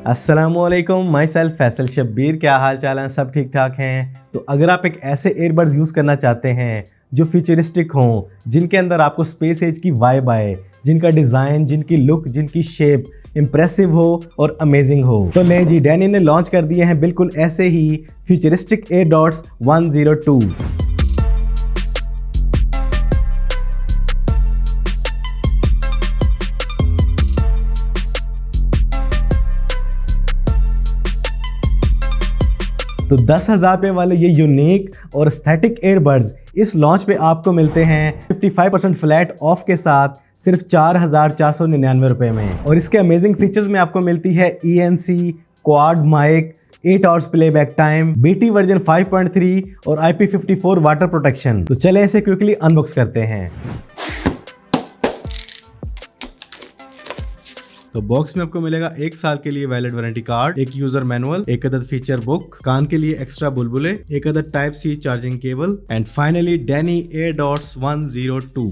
अस्सलामुअलैकुम, my self Faisal Shabbir. क्या हाल चाल है? सब ठीक ठाक हैं? तो अगर आप एक ऐसे एयरबड्स यूज़ करना चाहते हैं जो फ्यूचरिस्टिक हों, जिनके अंदर आपको स्पेस एज की वाइब आए, जिनका डिज़ाइन, जिनकी लुक, जिनकी शेप इम्प्रेसिव हो और अमेजिंग हो, तो ले जी, डैनी ने लॉन्च कर दिए हैं बिल्कुल ऐसे ही फ्यूचरिस्टिक एयरडॉट्स 102। तो 10,000 रुपये वाले ये यूनिक और एस्थेटिक एयरबड्स इस लॉन्च पे आपको मिलते हैं 55% फ्लैट ऑफ के साथ सिर्फ 4,499 रुपये में। और इसके अमेजिंग फीचर्स में आपको मिलती है ENC quad mic, 8 hours playback time, BT version 5.3 और IP54 वाटर प्रोटेक्शन। तो चले इसे क्विकली अनबॉक्स करते हैं। तो बॉक्स में आपको मिलेगा 1 साल के लिए वैलिड वारंटी कार्ड, एक यूजर मैनुअल, एक अदद फीचर बुक, कान के लिए एक्स्ट्रा बुलबुले, एक अदद type C charging cable and finally Dany AirDots 102।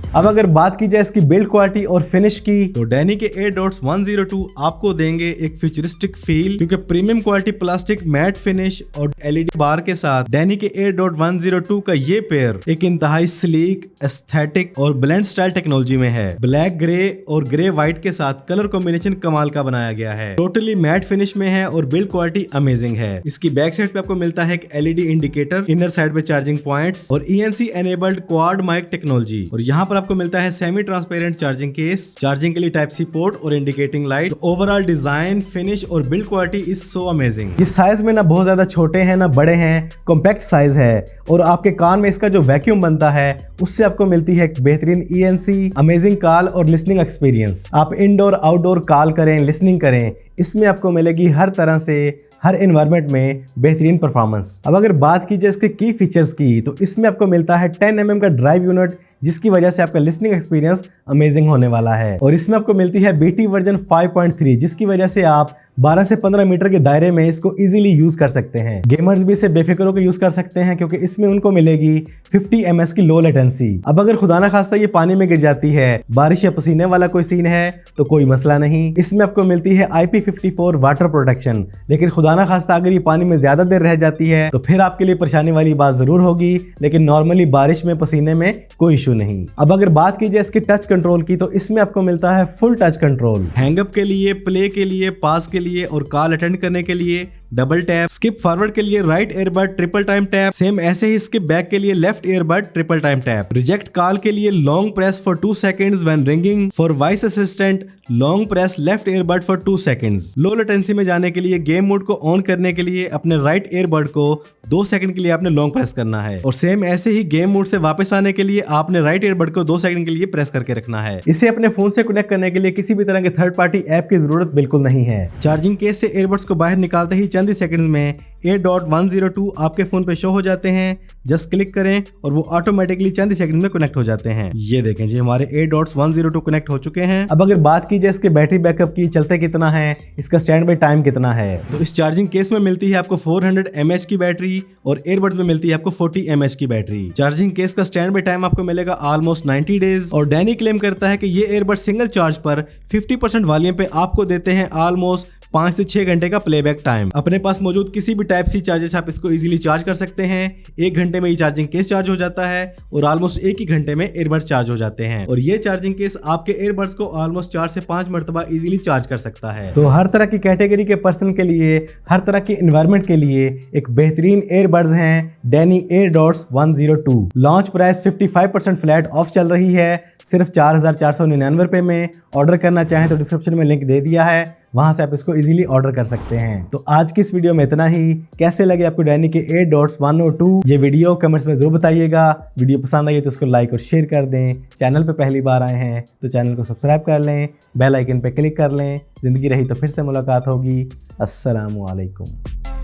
अब अगर बात की जाए इसकी बिल्ड क्वालिटी और फिनिश की, तो डैनी के एयरडॉट्स 102 आपको देंगे एक फ्यूचरिस्टिक फील, क्योंकि premium quality plastic matte finish और LED बार के साथ डैनी के एयरडॉट 102 का ये पेयर एक इंतहाई स्लीक, एस्थेटिक और ब्लेंड स्टाइल टेक्नोलॉजी में है। ब्लैक ग्रे और ग्रे व्हाइट के साथ कलर कॉम्बिनेशन कमाल का बनाया गया है, टोटली मैट फिनिश में है और बिल्ड क्वालिटी अमेजिंग है। इसकी बैक साइड पे आपको मिलता है एक LED इंडिकेटर, इनर साइड पे चार्जिंग पॉइंट्स और ENC enabled quad mic technology. और यहाँ पर आपको मिलता है semi transparent charging case, charging के लिए टाइप C पोर्ट और indicating light. Overall design, finish और build quality is so amazing. ये साइज में ना बहुत ज्यादा छोटे हैं ना बड़े हैं, कॉम्पैक्ट साइज है। और आपके कान में इसका जो वैक्यूम बनता है उससे आपको मिलती है एक बेहतरीन ENC अमेजिंग कॉल और लिसनिंग एक्सपीरियंस। आप इंडोर आउटडोर कॉल करें, लिसनिंग करें, इसमें आपको मिलेगी हर तरह से हर एनवायरनमेंट में बेहतरीन परफॉर्मेंस। अब अगर बात की जाए इसके की फीचर्स की, तो इसमें आपको मिलता है 10 mm का ड्राइव यूनिट, जिसकी वजह से आपका लिसनिंग एक्सपीरियंस अमेजिंग होने वाला है। और इसमें आपको मिलती है BT वर्जन 5.3, जिसकी वजह से आप 12 से 15 मीटर के दायरे में इसको इजीली यूज कर सकते हैं। गेमर्स भी इसे बेफिक्र होकर यूज कर सकते हैं, क्योंकि इसमें उनको मिलेगी 50 ms की लो लेटेंसी। अब अगर खुदा ना खास्ता ये पानी में गिर जाती है, बारिश या पसीने वाला कोई सीन है, तो कोई मसला नहीं, इसमें आपको मिलती है IP54 वाटर प्रोटेक्शन। लेकिन खुदा ना खास्ता अगर ये पानी में ज्यादा देर रह जाती है तो फिर आपके लिए परेशानी वाली बात जरूर होगी, लेकिन नॉर्मली बारिश में, पसीने में कोई इशू नहीं। अब अगर बात की जाए इसके टच कंट्रोल की, तो इसमें आपको मिलता है फुल टच कंट्रोल, हैंगअप के लिए, प्ले के लिए, पास के लिए और कॉल अटेंड करने के लिए डबल टैप, स्किप फॉरवर्ड के लिए right earbud triple time tap, same ऐसे ही स्किप बैक के लिए left earbud triple time tap, reject call के लिए long press for 2 seconds when ringing, for voice assistant long press left earbud for 2 seconds, low latency में जाने के लिए game mode को ऑन करने के लिए अपने राइट एयरबड को 2 सेकंड के लिए आपने लॉन्ग प्रेस करना है, और सेम ऐसे ही गेम मोड से वापस आने के लिए आपने राइट एयरबड को 2 सेकंड के लिए प्रेस करके रखना है। इसे अपने फोन से कनेक्ट करने के लिए किसी भी तरह के थर्ड पार्टी ऐप की जरूरत बिल्कुल नहीं है। चार्जिंग केस से एयरबड्स को बाहर निकालते ही चंद ही सेकंड्स में एयरडॉट 102 आपके फोन पे शो हो जाते हैं। जस्ट क्लिक करें और वो ऑटोमेटिकली चंद सेकंड में कनेक्ट हो जाते हैं। ये देखें जी, हमारे एयरडॉट्स 102 कनेक्ट हो चुके हैं। अब अगर बात की जाए इसके बैटरी बैकअप की, चलते कितना है, इसका स्टैंड बाय टाइम कितना है, तो इस चार्जिंग केस में मिलती है आपको 400 mAh की बैटरी और एयरबड्स में मिलती है आपको 40 mAh की बैटरी। चार्जिंग केस का स्टैंड बाय टाइम आपको मिलेगा ऑलमोस्ट 90 डेज। और डैनी क्लेम करता है कि ये एयरबड सिंगल चार्ज पर 50% वॉल्यूम पे आपको देते हैं ऑलमोस्ट 5 से 6 घंटे का प्लेबैक टाइम। अपने पास मौजूद किसी भी टाइप C चार्जर से आप इसको इजीली चार्ज कर सकते हैं। 1 घंटे में ये चार्जिंग केस चार्ज हो जाता है और ऑलमोस्ट 1 ही घंटे में एयरबड्स चार्ज हो जाते हैं। और ये चार्जिंग केस आपके एयरबड्स को ऑलमोस्ट 4 से 5 मरतबा इजीली चार्ज कर सकता है। तो हर तरह की कैटेगरी के पर्सन के लिए, हर तरह की एनवायरनमेंट के लिए एक बेहतरीन एयरबड्स हैं Dany AirDots 102। Launch price 55% flat off चल रही है, सिर्फ 4,499 रुपए में। ऑर्डर करना चाहें तो डिस्क्रिप्शन में लिंक दे दिया है, वहां से आप इसको इजीली ऑर्डर कर सकते हैं। तो आज की इस वीडियो में इतना ही। कैसे लगे आपको डैनी के एयरडॉट्स 102 ये वीडियो, कमेंट्स में जरूर बताइएगा। वीडियो पसंद आई तो इसको लाइक और शेयर कर दें। चैनल पे पहली बार आए हैं तो चैनल को सब्सक्राइब कर लें, बेल आइकन पे क्लिक कर लें। जिंदगी रही तो फिर से मुलाकात होगी। अस्सलामु अलैकुम।